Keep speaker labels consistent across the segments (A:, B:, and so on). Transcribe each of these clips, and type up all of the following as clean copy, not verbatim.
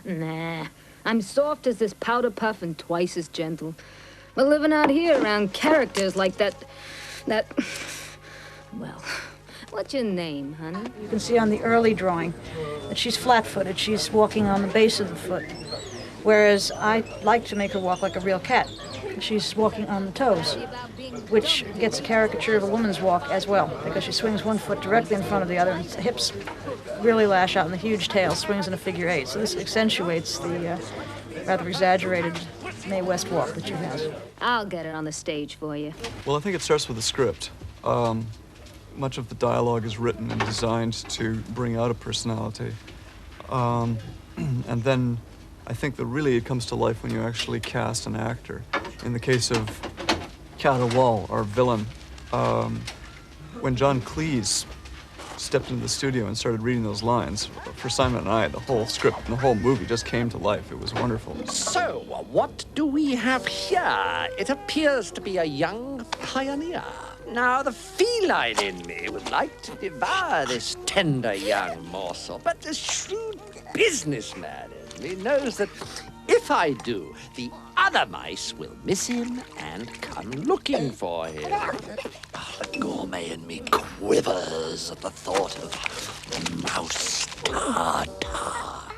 A: Nah, I'm soft as this powder puff and twice as gentle. But living out here around characters like that... Well, what's your name, honey?
B: You can see on the early drawing that she's flat-footed. She's walking on the base of the foot. Whereas I like to make her walk like a real cat. She's walking on the toes, which gets a caricature of a woman's walk as well, because she swings one foot directly in front of the other, and the hips really lash out, and the huge tail swings in a figure eight. So this accentuates the rather exaggerated Mae West walk that she has.
A: I'll get it on the stage for you.
C: Well, I think it starts with the script. Much of the dialogue is written and designed to bring out a personality. And then I think that really it comes to life when you actually cast an actor. In the case of Caterwall, our villain, when John Cleese stepped into the studio and started reading those lines, for Simon and I, the whole script and the whole movie just came to life. It was wonderful.
D: So, what do we have here? It appears to be a young pioneer. Now, the feline in me would like to devour this tender young morsel, but the shrewd businessman in me knows that if I do, the other mice will miss him and come looking for him. Oh, the gourmet in me quivers at the thought of mouse tartar.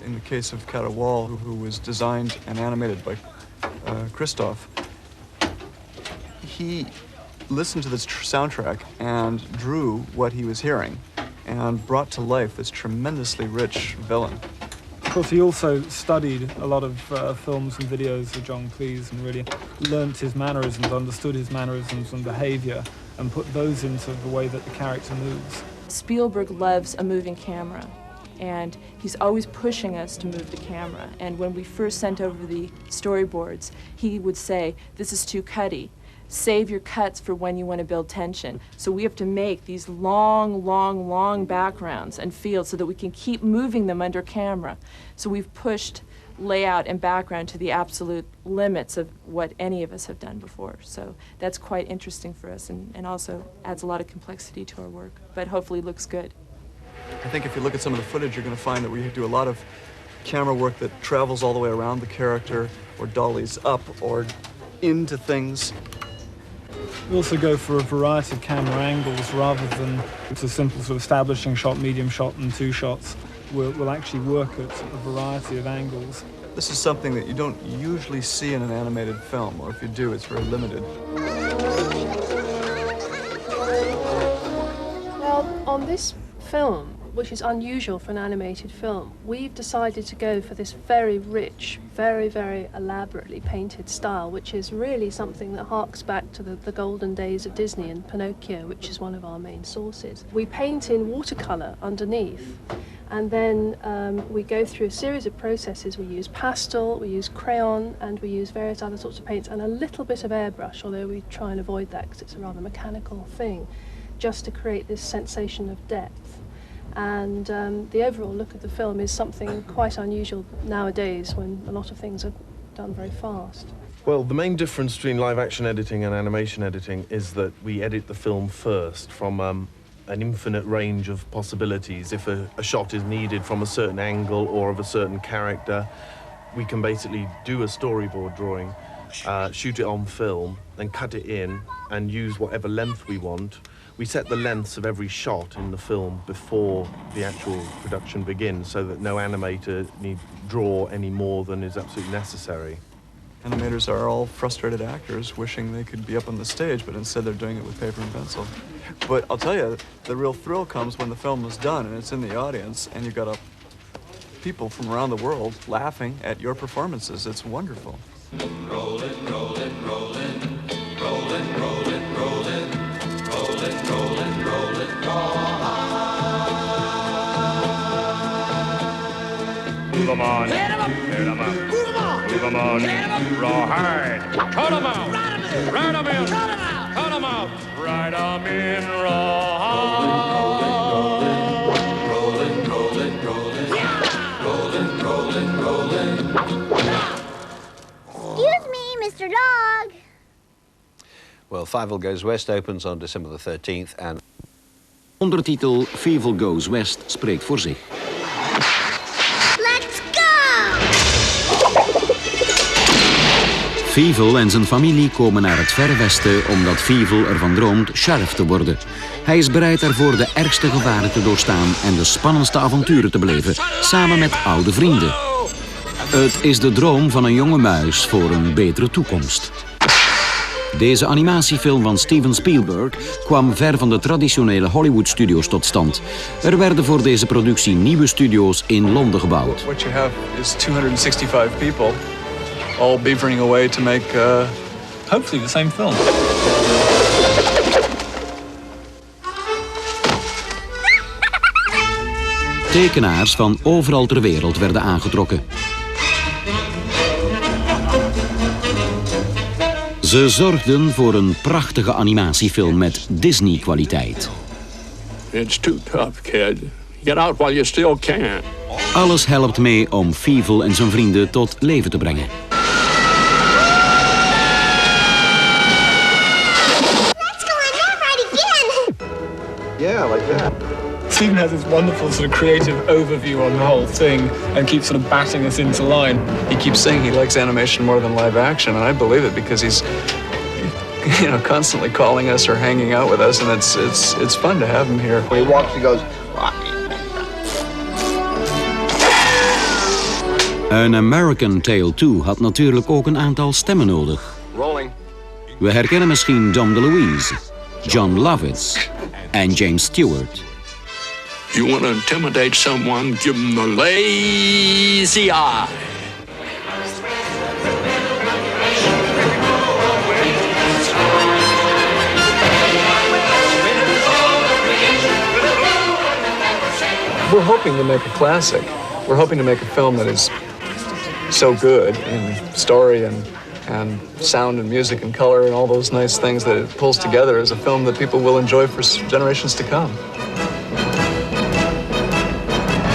C: In the case of Caterwall, who was designed and animated by Christoph, he listened to this soundtrack and drew what he was hearing and brought to life this tremendously rich villain.
E: Of course, he also studied a lot of films and videos of John Cleese and really learnt his mannerisms, understood his mannerisms and behavior, and put those into the way that the character moves.
F: Spielberg loves a moving camera, and he's always pushing us to move the camera. And when we first sent over the storyboards, he would say, "This is too cutty. Save your cuts for when you want to build tension." So we have to make these long backgrounds and fields so that we can keep moving them under camera. So we've pushed layout and background to the absolute limits of what any of us have done before. So that's quite interesting for us, and also adds a lot of complexity to our work, but hopefully looks good.
C: I think if you look at some of the footage, you're going to find that we do a lot of camera work that travels all the way around the character, or dollies up, or into things.
E: We also go for a variety of camera angles rather than it's a simple sort of establishing shot, medium shot, and two shots. We'll actually work at a variety of angles.
C: This is something that you don't usually see in an animated film, or if you do, it's very limited.
G: Well, on this film, which is unusual for an animated film, we've decided to go for this very rich, very elaborately painted style, which is really something that harks back to the golden days of Disney and Pinocchio, which is one of our main sources. We paint in watercolor underneath, and then we go through a series of processes. We use pastel, we use crayon, and we use various other sorts of paints, and a little bit of airbrush, although we try and avoid that because it's a rather mechanical thing, just to create this sensation of depth. And the overall look of the film is something quite unusual nowadays when a lot of things are done very fast.
H: Well, the main difference between live-action editing and animation editing is that we edit the film first from an infinite range of possibilities. If a shot is needed from a certain angle or of a certain character, we can basically do a storyboard drawing, shoot it on film, then cut it in and use whatever length we want. We set the lengths of every shot in the film before the actual production begins so that no animator need draw any more than is absolutely necessary.
C: Animators are all frustrated actors wishing they could be up on the stage, but instead they're doing it with paper and pencil. But I'll tell you, the real thrill comes when the film is done and it's in the audience and you've got people from around the world laughing at your performances. It's wonderful.
I: Rollin', rollin', rollin', rollin', rollin', rollin'. Rollin', rollin', rollin',
J: Move 'em on, hit 'em up, hit 'em up, move 'em on, rawhide, cut 'em out, ride 'em in, cut 'em out, ride 'em in, rawhide.
I: rollin', rollin', rollin', rollin', rollin', rollin', rollin'.
K: Excuse me, Mr. Dog.
L: Well, Fievel Goes West opens on December the 13th and... Ondertitel Fievel Goes West spreekt voor zich.
K: Let's go!
M: Fievel en zijn familie komen naar het Verre Westen omdat Fievel ervan droomt sheriff te worden. Hij is bereid daarvoor de ergste gevaren te doorstaan en de spannendste avonturen te beleven, samen met oude vrienden. Het is de droom van een jonge muis voor een betere toekomst. Deze animatiefilm van Steven Spielberg kwam ver van de traditionele Hollywood-studio's tot stand. Er werden voor deze productie nieuwe studio's in Londen gebouwd.
C: What you have is 265 people, all beavering away to make
E: hopefully the same film.
M: Tekenaars van overal ter wereld werden aangetrokken. Ze zorgden voor een prachtige animatiefilm met Disney-kwaliteit.
J: It's too tough, kid. Get out while you still can.
M: Alles helpt mee om Fievel en zijn vrienden tot leven te brengen.
K: Let's go on that ride again.
H: Yeah, like that.
E: Steven has this wonderful sort of creative overview on the whole thing and keeps sort of batting us into line.
C: He keeps saying he likes animation more than live action, and I believe it because he's, constantly calling us or hanging out with us, and it's fun to have him here.
N: When he walks, he goes.
M: Een American Tale 2 had natuurlijk ook een aantal stemmen nodig.
C: Rolling.
M: We herkennen misschien Dom DeLuise, John Lovitz en James Stewart.
J: You want to intimidate someone, give them the lazy eye.
C: We're hoping to make a classic. We're hoping to make a film that is so good in story and sound and music and color and all those nice things that it pulls together as a film that people will enjoy for generations to come.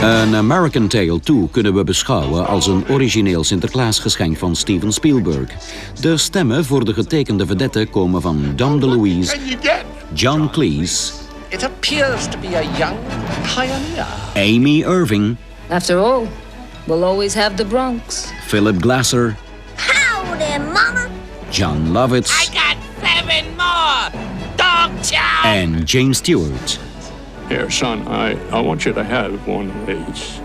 M: Een American Tale 2 kunnen we beschouwen als een origineel Sinterklaasgeschenk van Steven Spielberg. De stemmen voor de getekende vedette komen van Dom DeLuise, John Cleese,
D: It appears to be a young pioneer.
M: Amy Irving,
A: After all, we'll always have the Bronx.
M: Philip Glasser,
K: Howdy, Mama.
M: John Lovitz,
D: got 7 more! Dog chow!
M: en James Stewart.
J: Here, son, I want you to have one of these.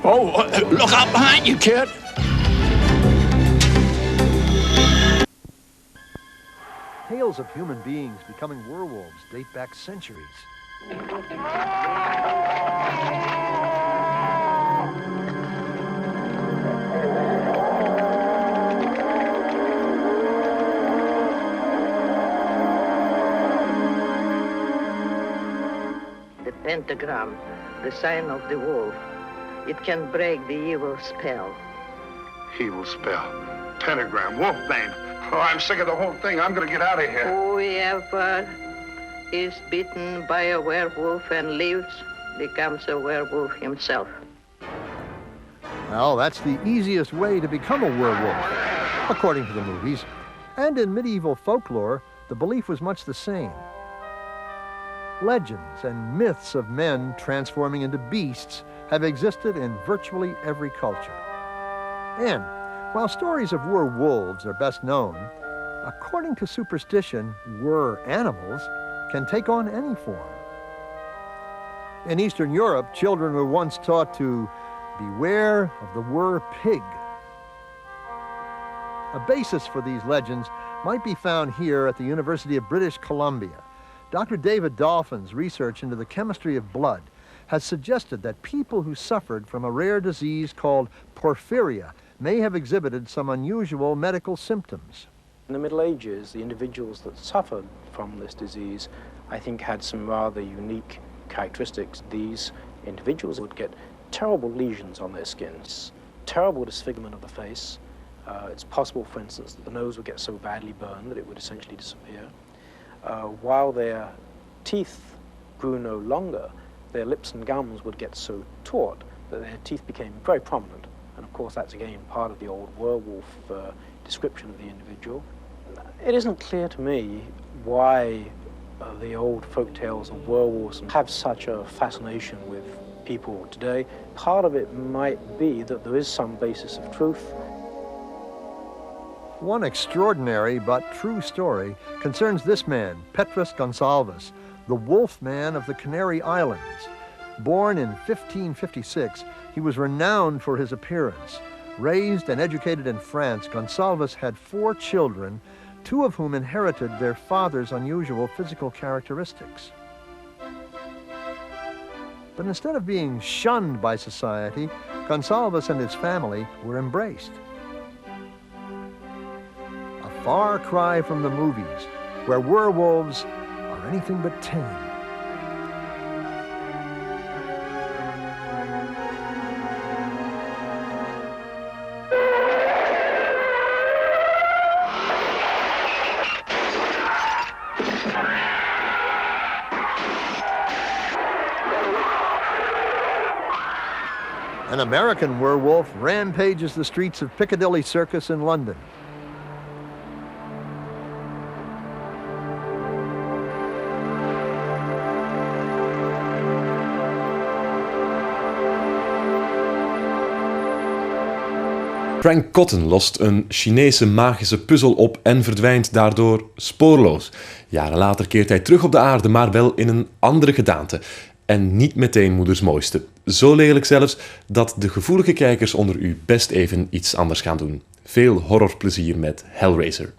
J: Oh, look out behind you, kid!
O: Tales of human beings becoming werewolves date back centuries.
P: The pentagram, the sign of the wolf, it can break the evil spell.
N: Evil spell. Pentagram, wolfbane. Oh, I'm sick of the whole thing. I'm gonna get out of here.
P: Whoever is bitten by a werewolf and lives becomes a werewolf himself.
O: Well, that's the easiest way to become a werewolf, according to the movies. And in medieval folklore, the belief was much the same. Legends and myths of men transforming into beasts have existed in virtually every culture. And while stories of werewolves are best known, according to superstition, were-animals can take on any form. In Eastern Europe, children were once taught to beware of the were-pig. A basis for these legends might be found here at the University of British Columbia. Dr. David Dolphin's research into the chemistry of blood has suggested that people who suffered from a rare disease called porphyria may have exhibited some unusual medical symptoms.
Q: In the Middle Ages, the individuals that suffered from this disease, I think, had some rather unique characteristics. These individuals would get terrible lesions on their skins, terrible disfigurement of the face. It's possible, for instance, that the nose would get so badly burned that it would essentially disappear. While their teeth grew no longer, their lips and gums would get so taut that their teeth became very prominent. And of course, that's again part of the old werewolf description of the individual. It isn't clear to me why the old folk tales of werewolves have such a fascination with people today. Part of it might be that there is some basis of truth.
O: One extraordinary but true story concerns this man, Petrus Gonsalves, the Wolfman of the Canary Islands. Born in 1556, he was renowned for his appearance. Raised and educated in France, Gonsalves had 4 children, 2 of whom inherited their father's unusual physical characteristics. But instead of being shunned by society, Gonsalves and his family were embraced. A far cry from the movies, where werewolves are anything but tame. An American werewolf rampages the streets of Piccadilly Circus in London.
R: Frank Cotton lost een Chinese magische puzzel op en verdwijnt daardoor spoorloos. Jaren later keert hij terug op de aarde, maar wel in een andere gedaante. En niet meteen moeders mooiste. Zo lelijk zelfs dat de gevoelige kijkers onder u best even iets anders gaan doen. Veel horrorplezier met Hellraiser.